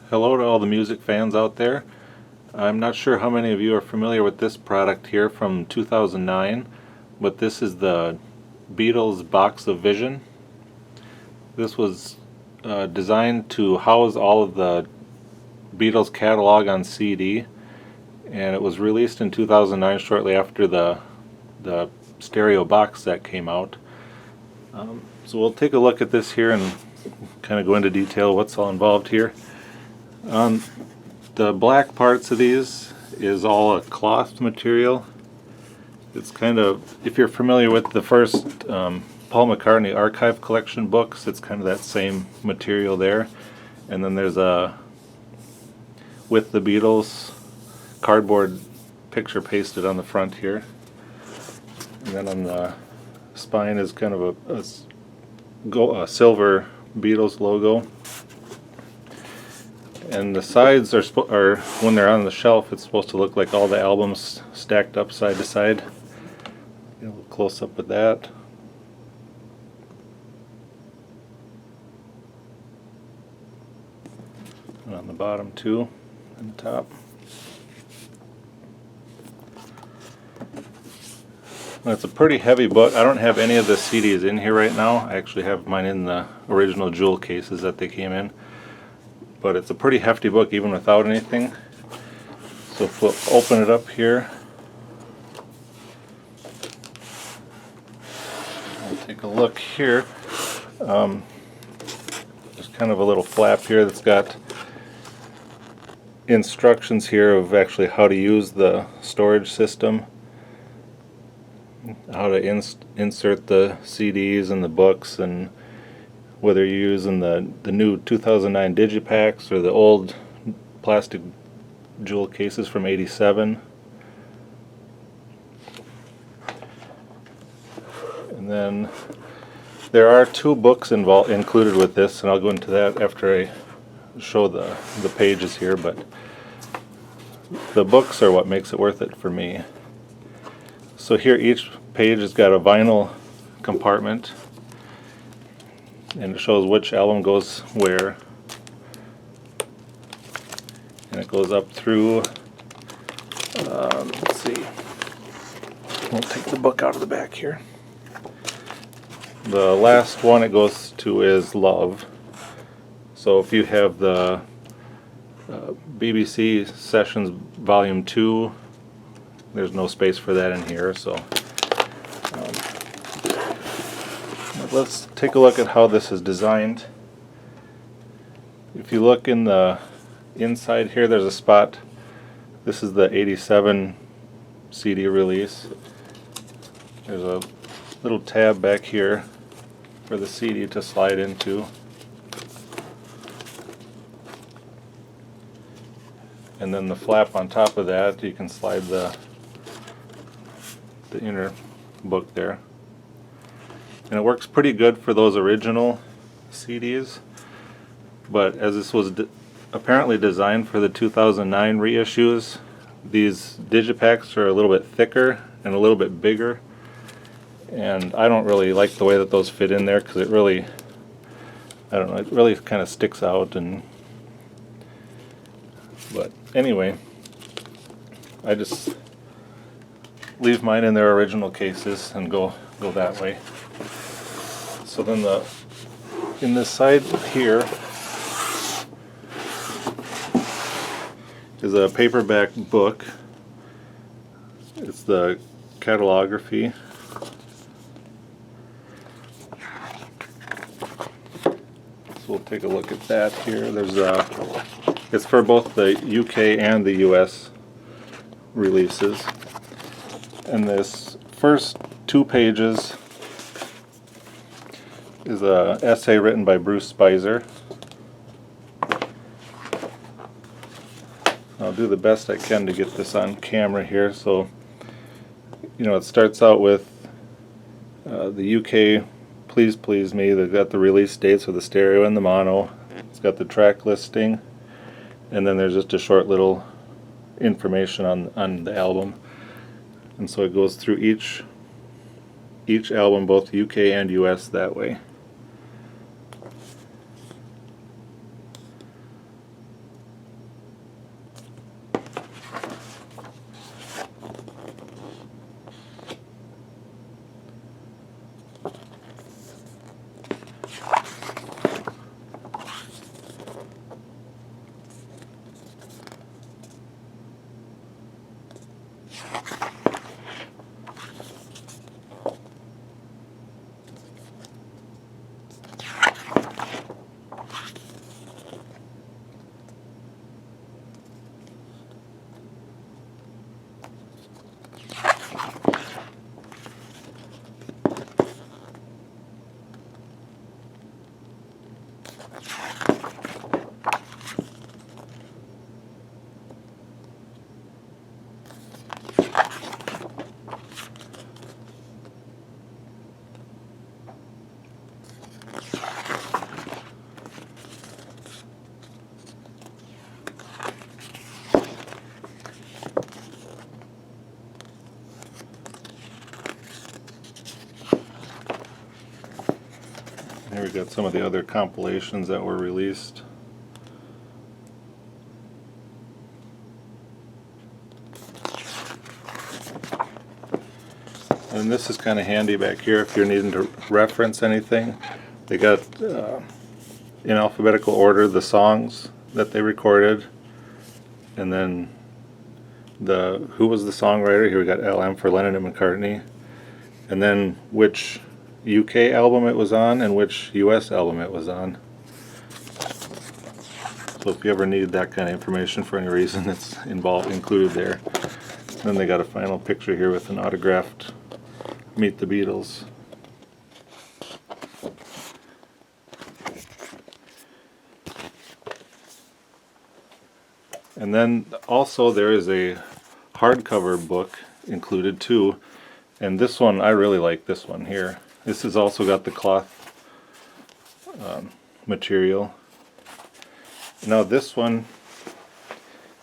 Hello to all the music fans out there. I'm not sure how many of you are familiar with this product here from 2009, but this is the Beatles Box of Vision. This was designed to house all of the Beatles catalog on CD, and it was released in 2009 shortly after the stereo box set came out. So we'll take a look at this here and kind of go into detail what's all involved here. The black parts of these is all a cloth material. It's kind of, if you're familiar with the first Paul McCartney archive collection books, it's kind of that same material there. And then there's a, with the Beatles, cardboard picture pasted on the front here. And then on the spine is kind of a silver Beatles logo. And the sides are, when they're on the shelf, it's supposed to look like all the albums stacked up side to side. Get a little close up with that. And on the bottom too, and the top. And it's a pretty heavy book. I don't have any of the CDs in here right now. I actually have mine in the original jewel cases that they came in. But it's a pretty hefty book even without anything. So if we'll open it up here, we'll take a look here. There's kind of a little flap here that's got instructions here of actually how to use the storage system, how to insert the CDs and the books, and whether you're using the new 2009 digipacks or the old plastic jewel cases from '87. And then there are two books included with this, and I'll go into that after I show the pages here, but the books are what makes it worth it for me. So here each page has got a vinyl compartment, and it shows which album goes where, and it goes up through, let's see, we'll take the book out of the back here. The last one it goes to is Love. So if you have the BBC Sessions Volume 2, there's no space for that in here, so let's take a look at how this is designed. If you look in the inside here, there's a spot. This is the '87 CD release. There's a little tab back here for the CD to slide into. And then the flap on top of that, you can slide the inner book there. And it works pretty good for those original CDs, but as this was apparently designed for the 2009 reissues, these digipacks are a little bit thicker and a little bit bigger, and I don't really like the way that those fit in there because it really, I don't know, it really kind of sticks out. But anyway, I just leave mine in their original cases and go that way. So then in this side here is a paperback book. It's the catalography. So we'll take a look at that here. There's it's for both the UK and the US releases. And this first 2 pages is an essay written by Bruce Spicer. I'll do the best I can to get this on camera here. So, you know, it starts out with the UK Please Please Me. They've got the release dates for the stereo and the mono. It's got the track listing, and then there's just a short little information on the album. And so it goes through each album, both UK and US, that way. Here we got some of the other compilations that were released. And this is kind of handy back here if you're needing to reference anything. They got in alphabetical order the songs that they recorded, and then who was the songwriter. Here we got LM for Lennon and McCartney, and then which UK album it was on and which US album it was on. So if you ever need that kind of information for any reason, it's included there. Then they got a final picture here with an autographed Meet the Beatles. And then also there is a hardcover book included too, and this one, I really like this one here. This has also got the cloth material. Now this one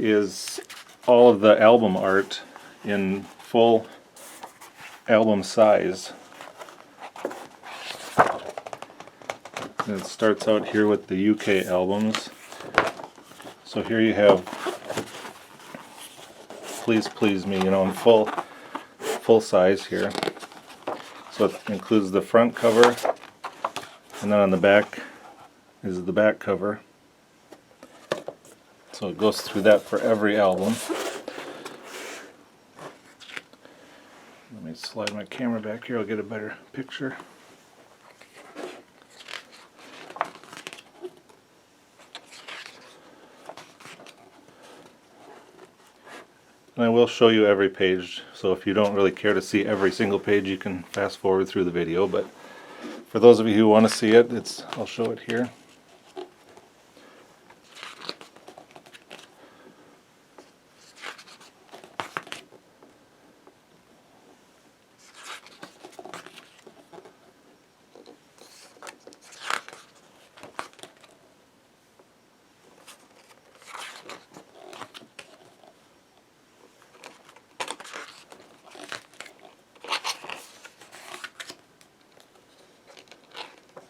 is all of the album art in full album size. And it starts out here with the UK albums. So here you have Please Please Me, you know, in full size here. So it includes the front cover, and then on the back is the back cover. So it goes through that for every album. Let me slide my camera back here, I'll get a better picture. And I will show you every page, so if you don't really care to see every single page, you can fast forward through the video, but for those of you who want to see it, I'll show it here.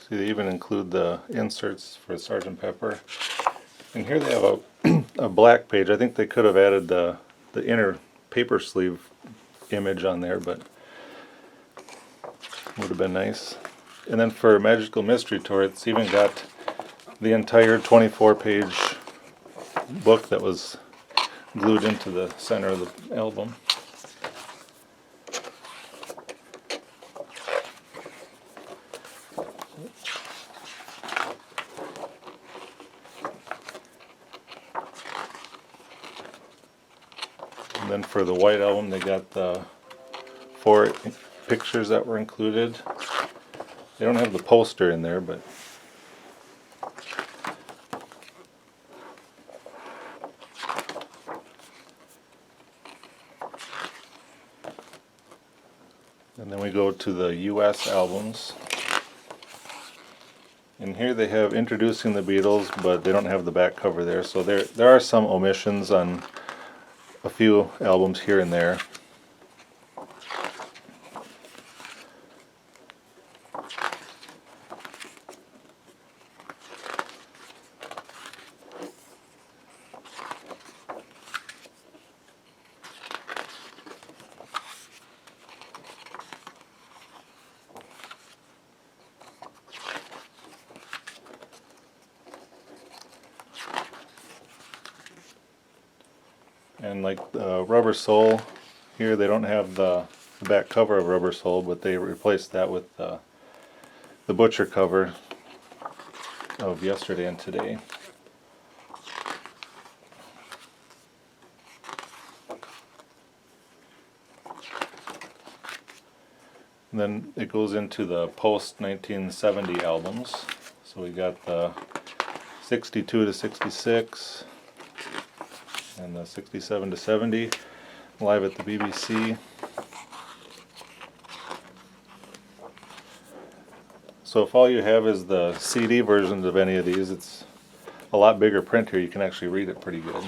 See, they even include the inserts for Sgt. Pepper. And here they have a black page. I think they could have added the inner paper sleeve image on there, but would have been nice. And then for Magical Mystery Tour, it's even got the entire 24-page book that was glued into the center of the album. And then for the white album, they got the 4 pictures that were included. They don't have the poster in there, but and then we go to the US albums. And here they have Introducing the Beatles, but they don't have the back cover there. So there are some omissions on a few albums here and there. And like Rubber Soul, Here they don't have the back cover of rubber sole, but they replaced that with the butcher cover of yesterday and today. And then it goes into the post 1970 albums. So we got the 62 to 66 and the 67 to 70 live at the BBC. So if all you have is the CD versions of any of these, it's a lot bigger print here. You can actually read it pretty good.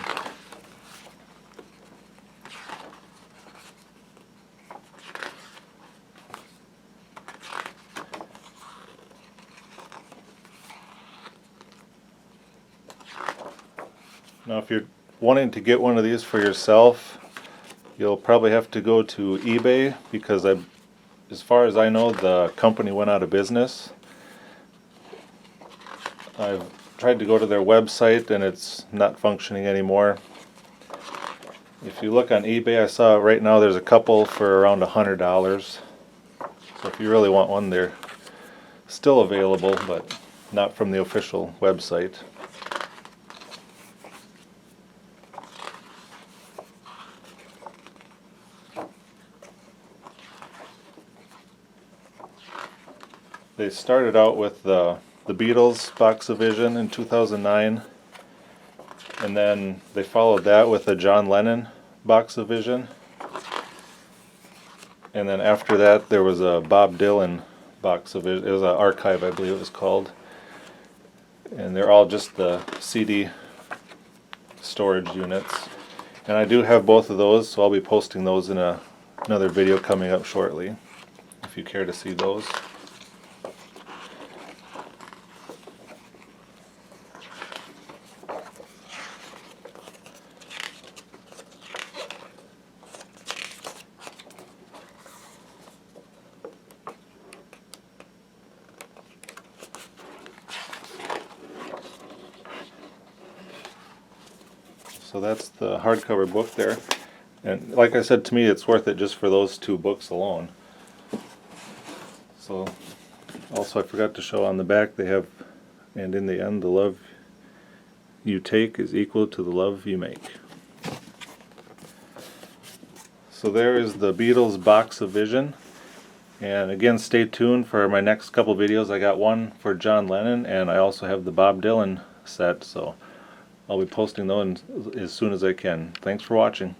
Now if you're wanting to get one of these for yourself, you'll probably have to go to eBay, because as far as I know, the company went out of business. I've tried to go to their website and it's not functioning anymore. If you look on eBay, I saw right now there's a couple for around $100. So if you really want one, they're still available, but not from the official website. They started out with the Beatles Box of Vision in 2009, and then they followed that with the John Lennon Box of Vision, and then after that there was a Bob Dylan Box of Vision. It was an archive, I believe it was called, and they're all just the CD storage units. And I do have both of those, so I'll be posting those in another video coming up shortly, if you care to see those. So that's the hardcover book there, and like I said, to me it's worth it just for those two books alone. So also I forgot to show on the back they have, and in the end, the love you take is equal to the love you make. So there is the Beatles Box of Vision, and again, stay tuned for my next couple videos. I got one for John Lennon, and I also have the Bob Dylan set, so I'll be posting those as soon as I can. Thanks for watching.